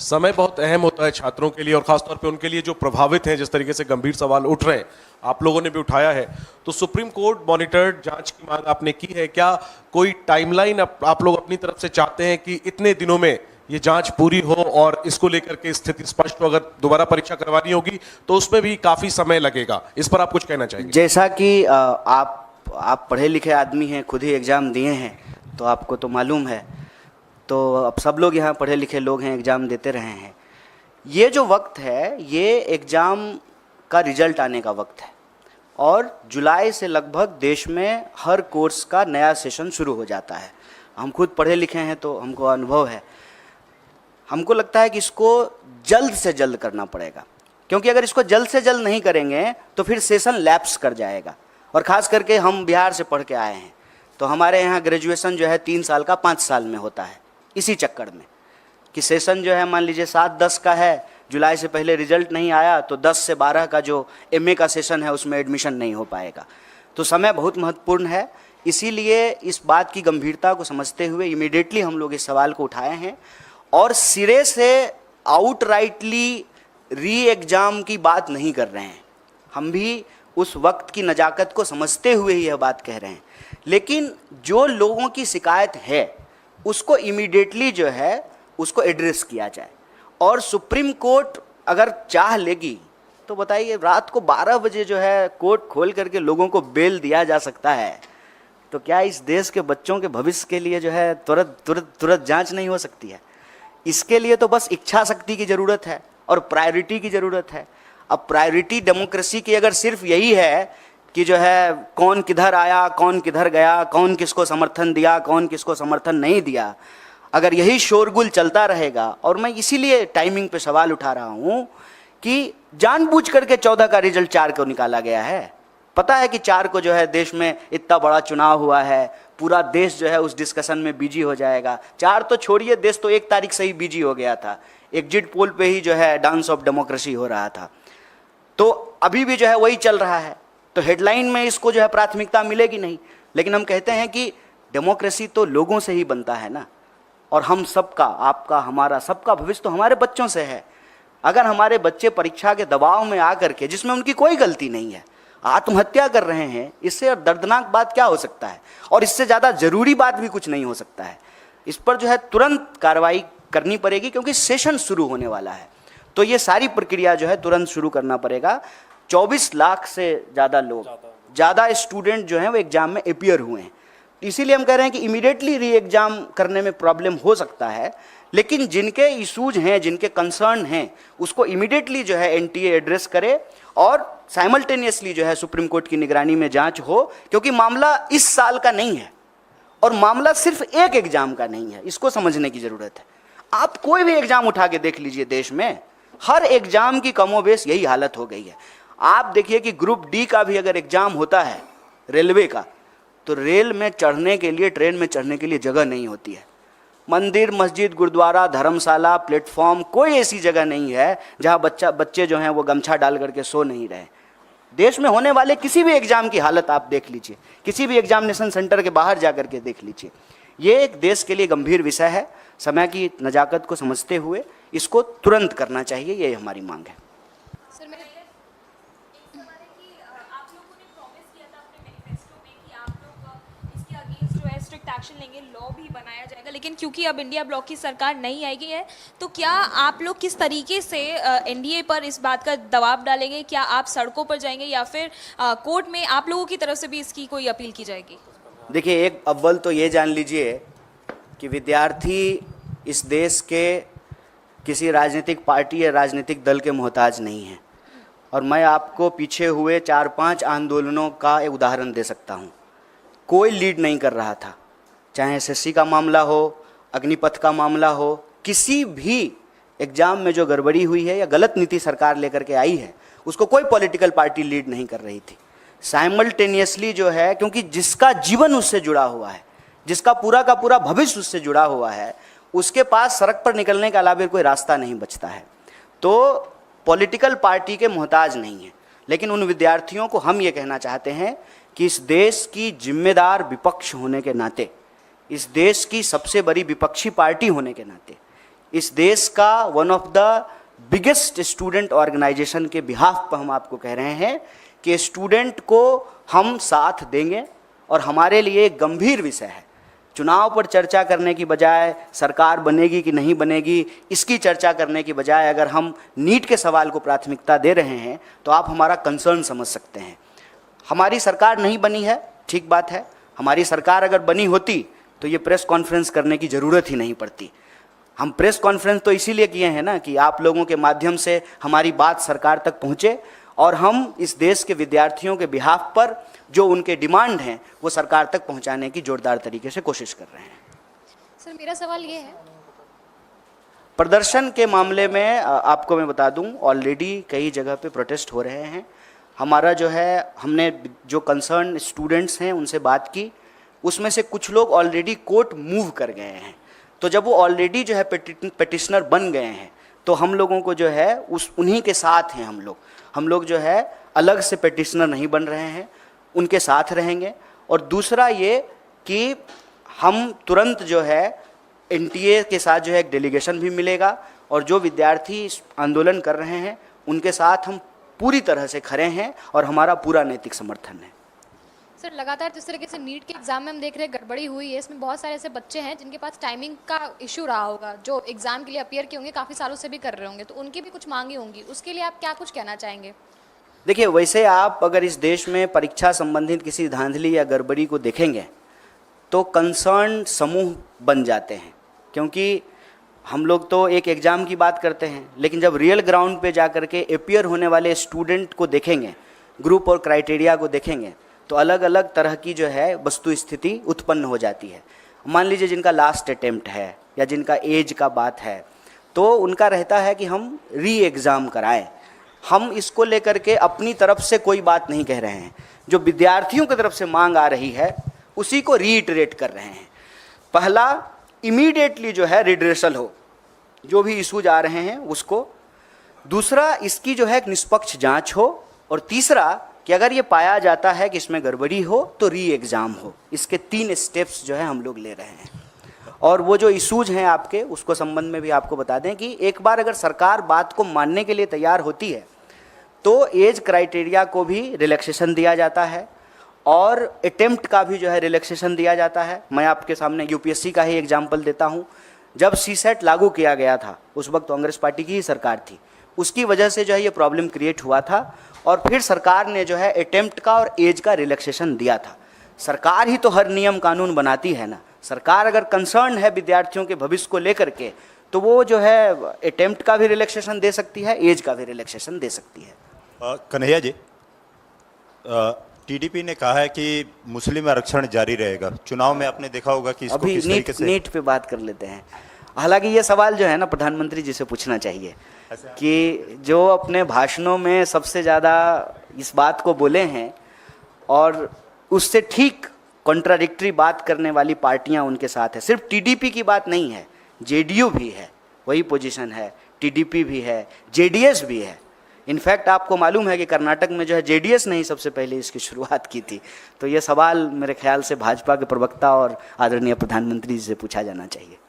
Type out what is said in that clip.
समय बहुत अहम होता है छात्रों के लिए और खासतौर पे उनके लिए जो प्रभावित हैं, जिस तरीके से गंभीर सवाल उठ रहे हैं, आप लोगों ने भी उठाया है। तो सुप्रीम कोर्ट मॉनिटर्ड जांच की मांग आपने की है, क्या कोई टाइमलाइन आप लोग अपनी तरफ से चाहते हैं कि इतने दिनों में ये जांच पूरी हो और इसको लेकर के स्थिति स्पष्ट हो? अगर दोबारा परीक्षा करवानी होगी तो उसमें भी काफी समय लगेगा, इस पर आप कुछ कहना चाहेंगे? जैसा कि आप पढ़े लिखे आदमी हैं, खुद ही एग्ज़ाम दिए हैं, तो आपको तो मालूम है। तो अब सब लोग यहाँ पढ़े लिखे लोग हैं, एग्ज़ाम देते रहे हैं। ये जो वक्त है, ये एग्ज़ाम का रिजल्ट आने का वक्त है और जुलाई से लगभग देश में हर कोर्स का नया सेशन शुरू हो जाता है। हम खुद पढ़े लिखे हैं तो हमको अनुभव है। हमको लगता है कि इसको जल्द से जल्द करना पड़ेगा, क्योंकि अगर इसको जल्द से जल्द नहीं करेंगे तो फिर सेशन लैप्स कर जाएगा। और ख़ास करके हम बिहार से पढ़ के आए हैं, तो हमारे यहाँ ग्रेजुएशन जो है 3 साल का 5 साल में होता है। इसी चक्कर में कि सेशन जो है मान लीजिए 7-10 का है, जुलाई से पहले रिजल्ट नहीं आया तो 10 से 12 का जो एमए का सेशन है उसमें एडमिशन नहीं हो पाएगा। तो समय बहुत महत्वपूर्ण है। इसीलिए इस बात की गंभीरता को समझते हुए इमीडिएटली हम लोग इस सवाल को उठाए हैं और सिरे से आउटराइटली री एग्ज़ाम की बात नहीं कर रहे हैं। हम भी उस वक्त की नज़ाकत को समझते हुए ही यह बात कह रहे हैं, लेकिन जो लोगों की शिकायत है उसको इमीडिएटली जो है उसको एड्रेस किया जाए। और सुप्रीम कोर्ट अगर चाह लेगी तो बताइए, रात को 12 बजे जो है कोर्ट खोल करके लोगों को बेल दिया जा सकता है, तो क्या इस देश के बच्चों के भविष्य के लिए जो है तुरंत जांच नहीं हो सकती है? इसके लिए तो बस इच्छा शक्ति की ज़रूरत है और प्रायोरिटी की ज़रूरत है। अब प्रायोरिटी डेमोक्रेसी की अगर सिर्फ यही है कि जो है कौन किधर आया, कौन किधर गया, कौन किसको समर्थन दिया, कौन किसको समर्थन नहीं दिया, अगर यही शोरगुल चलता रहेगा, और मैं इसीलिए टाइमिंग पे सवाल उठा रहा हूँ कि जानबूझ करके 14 का रिजल्ट 4 को निकाला गया है। पता है कि 4 को जो है देश में इतना बड़ा चुनाव हुआ है, पूरा देश जो है उस डिस्कशन में बिजी हो जाएगा। 4 तो छोड़िए, देश तो 1 तारीख से ही बिजी हो गया था। एग्जिट पोल पे ही जो है डांस ऑफ डेमोक्रेसी हो रहा था। तो अभी भी जो है वही चल रहा है, तो हेडलाइन में इसको जो है प्राथमिकता मिलेगी नहीं। लेकिन हम कहते हैं कि डेमोक्रेसी तो लोगों से ही बनता है ना, और हम सबका, आपका, हमारा, सबका भविष्य तो हमारे बच्चों से है। अगर हमारे बच्चे परीक्षा के दबाव में आकर के, जिसमें उनकी कोई गलती नहीं है, आत्महत्या कर रहे हैं, इससे दर्दनाक बात क्या हो सकता है? और इससे ज़्यादा ज़रूरी बात भी कुछ नहीं हो सकता है। इस पर जो है तुरंत कार्रवाई करनी पड़ेगी, क्योंकि सेशन शुरू होने वाला है। तो ये सारी प्रक्रिया जो है तुरंत शुरू करना पड़ेगा। 24 लाख से ज़्यादा लोग, ज़्यादा स्टूडेंट जो हैं वो एग्ज़ाम में अपीयर हुए हैं। इसीलिए हम कह रहे हैं कि इमीडिएटली री एग्ज़ाम करने में प्रॉब्लम हो सकता है, लेकिन जिनके इशूज हैं, जिनके कंसर्न हैं, उसको इमीडिएटली जो है एनटीए एड्रेस करे और साइमल्टेनियसली जो है सुप्रीम कोर्ट की निगरानी में जांच हो, क्योंकि मामला इस साल का नहीं है और मामला सिर्फ एक एग्ज़ाम का नहीं है। इसको समझने की ज़रूरत है। आप कोई भी एग्ज़ाम उठा के देख लीजिए, देश में हर एग्ज़ाम की कमोबेश यही हालत हो गई है। आप देखिए कि ग्रुप डी का भी अगर एग्ज़ाम होता है रेलवे का, तो रेल में चढ़ने के लिए, ट्रेन में चढ़ने के लिए जगह नहीं होती है। मंदिर, मस्जिद, गुरुद्वारा, धर्मशाला, प्लेटफॉर्म, कोई ऐसी जगह नहीं है जहां बच्चे जो हैं वो गमछा डाल करके सो नहीं रहे। देश में होने वाले किसी भी एग्ज़ाम की हालत आप देख लीजिए, किसी भी एग्जामिनेशन सेंटर के बाहर जा करके देख लीजिए। ये एक देश के लिए गंभीर विषय है। समय की नज़ाकत को समझते हुए इसको तुरंत करना चाहिए, ये हमारी मांग है। सर, मैं एक सवाल है कि आप लोगों ने प्रॉमिस किया था अपने मैनिफेस्टो में कि आप लोग इसके अगेंस्ट जो है स्ट्रिक्ट एक्शन लेंगे, लॉ भी बनाया जाएगा, लेकिन क्योंकि अब इंडिया ब्लॉक की सरकार नहीं आएगी है, तो क्या आप लोग किस तरीके से एनडीए पर इस बात का दबाव डालेंगे? क्या आप सड़कों पर जाएंगे या फिर कोर्ट में आप लोगों की तरफ से भी इसकी कोई अपील की जाएगी? देखिए, एक अव्वल तो ये जान लीजिए कि विद्यार्थी इस देश के किसी राजनीतिक पार्टी या राजनीतिक दल के मोहताज नहीं है। और मैं आपको पीछे हुए 4-5 आंदोलनों का एक उदाहरण दे सकता हूँ। कोई लीड नहीं कर रहा था, चाहे एसएससी का मामला हो, अग्निपथ का मामला हो, किसी भी एग्ज़ाम में जो गड़बड़ी हुई है या गलत नीति सरकार लेकर के आई है, उसको कोई पॉलिटिकल पार्टी लीड नहीं कर रही थी। साइमल्टेनियसली जो है, क्योंकि जिसका जीवन उससे जुड़ा हुआ है, जिसका पूरा का पूरा भविष्य उससे जुड़ा हुआ है, उसके पास सड़क पर निकलने के अलावा कोई रास्ता नहीं बचता है। तो पॉलिटिकल पार्टी के मोहताज नहीं है। लेकिन उन विद्यार्थियों को हम ये कहना चाहते हैं कि इस देश की जिम्मेदार विपक्ष होने के नाते, इस देश की सबसे बड़ी विपक्षी पार्टी होने के नाते, इस देश का one of the biggest student organization के बिहाफ पर हम आपको कह रहे हैं कि स्टूडेंट को हम साथ देंगे। और हमारे लिए एक गंभीर विषय है, चुनाव पर चर्चा करने की बजाय, सरकार बनेगी कि नहीं बनेगी इसकी चर्चा करने की बजाय, अगर हम नीट के सवाल को प्राथमिकता दे रहे हैं तो आप हमारा कंसर्न समझ सकते हैं। हमारी सरकार नहीं बनी है, ठीक बात है। हमारी सरकार अगर बनी होती तो ये प्रेस कॉन्फ्रेंस करने की ज़रूरत ही नहीं पड़ती। हम प्रेस कॉन्फ्रेंस तो इसीलिए किए हैं ना कि आप लोगों के माध्यम से हमारी बात सरकार तक पहुँचे और हम इस देश के विद्यार्थियों के बिहाफ पर जो उनके डिमांड हैं वो सरकार तक पहुंचाने की जोरदार तरीके से कोशिश कर रहे हैं। सर मेरा सवाल ये है, प्रदर्शन के मामले में आपको मैं बता दूं, ऑलरेडी कई जगह पे प्रोटेस्ट हो रहे हैं। हमारा जो है, हमने जो कंसर्न स्टूडेंट्स हैं उनसे बात की, उसमें से कुछ लोग ऑलरेडी कोर्ट मूव कर गए हैं। तो जब वो ऑलरेडी जो है पिटिशनर बन गए हैं तो हम लोगों को जो है उन्हीं के साथ हैं हम लोग जो है अलग से पिटिशनर नहीं बन रहे हैं, उनके साथ रहेंगे। और दूसरा ये कि हम तुरंत जो है एनटीए के साथ जो है एक डेलीगेशन भी मिलेगा और जो विद्यार्थी आंदोलन कर रहे हैं उनके साथ हम पूरी तरह से खड़े हैं और हमारा पूरा नैतिक समर्थन है। सर लगातार जिस तरीके से नीट के एग्जाम में हम देख रहे हैं गड़बड़ी हुई है, इसमें बहुत सारे ऐसे बच्चे हैं जिनके पास टाइमिंग का इशू रहा होगा, जो एग्जाम के लिए अपीयर किए होंगे, काफ़ी सालों से भी कर रहे होंगे, तो उनकी भी कुछ मांगे होंगी, उसके लिए आप क्या कुछ कहना चाहेंगे? देखिए, वैसे आप अगर इस देश में परीक्षा संबंधित किसी धांधली या गड़बड़ी को देखेंगे तो कंसर्न समूह बन जाते हैं, क्योंकि हम लोग तो एक एग्ज़ाम की बात करते हैं, लेकिन जब रियल ग्राउंड पे जा कर के अपीयर होने वाले स्टूडेंट को देखेंगे, ग्रुप और क्राइटेरिया को देखेंगे, तो अलग अलग तरह की जो है वस्तु स्थिति उत्पन्न हो जाती है। मान लीजिए जिनका लास्ट अटेम्प्ट है या जिनका एज का बात है, तो उनका रहता है कि हम री एग्ज़ाम कराएं। हम इसको लेकर के अपनी तरफ से कोई बात नहीं कह रहे हैं, जो विद्यार्थियों की तरफ से मांग आ रही है उसी को रीइटरेट कर रहे हैं। पहला, इमीडिएटली जो है रिड्रेसल हो, जो भी इशूज आ रहे हैं उसको। दूसरा, इसकी जो है एक निष्पक्ष जांच हो। और तीसरा कि अगर ये पाया जाता है कि इसमें गड़बड़ी हो तो री एग्ज़ाम हो। इसके 3 स्टेप्स जो है हम लोग ले रहे हैं। और वो जो इशूज हैं आपके, उसको संबंध में भी आपको बता दें कि एक बार अगर सरकार बात को मानने के लिए तैयार होती है तो एज क्राइटेरिया को भी रिलैक्सेशन दिया जाता है और अटेम्प्ट का भी जो है रिलैक्सेशन दिया जाता है। मैं आपके सामने यूपीएससी का ही एग्जाम्पल देता हूँ। जब सीसेट लागू किया गया था उस वक्त कांग्रेस पार्टी की ही सरकार थी, उसकी वजह से जो है ये प्रॉब्लम क्रिएट हुआ था और फिर सरकार ने जो है अटेम्प्ट का और एज का रिलैक्सेशन दिया था। सरकार ही तो हर नियम कानून बनाती है ना। सरकार अगर कंसर्न है विद्यार्थियों के भविष्य को लेकर के तो वो जो है अटेम्प्ट का भी रिलैक्सेशन दे सकती है, एज का भी रिलैक्सेशन दे सकती है। कन्हैया जी, टीडीपी ने कहा है कि मुस्लिम आरक्षण जारी रहेगा। चुनाव में आपने देखा होगा कि इसको अभी किस तरीके से नीट पे बात कर लेते हैं। हालांकि ये सवाल जो है ना प्रधानमंत्री जी से पूछना चाहिए कि जो अपने भाषणों में सबसे ज़्यादा इस बात को बोले हैं और उससे ठीक कॉन्ट्राडिक्टरी बात करने वाली पार्टियां उनके साथ है। सिर्फ टीडीपी की बात नहीं है, जेडीयू भी है, वही पोजीशन है, टीडीपी भी है, जेडीएस भी है। इनफैक्ट आपको मालूम है कि कर्नाटक में जो है जेडीएस ने ही सबसे पहले इसकी शुरुआत की थी। तो ये सवाल मेरे ख्याल से भाजपा के प्रवक्ता और आदरणीय प्रधानमंत्री जी से पूछा जाना चाहिए।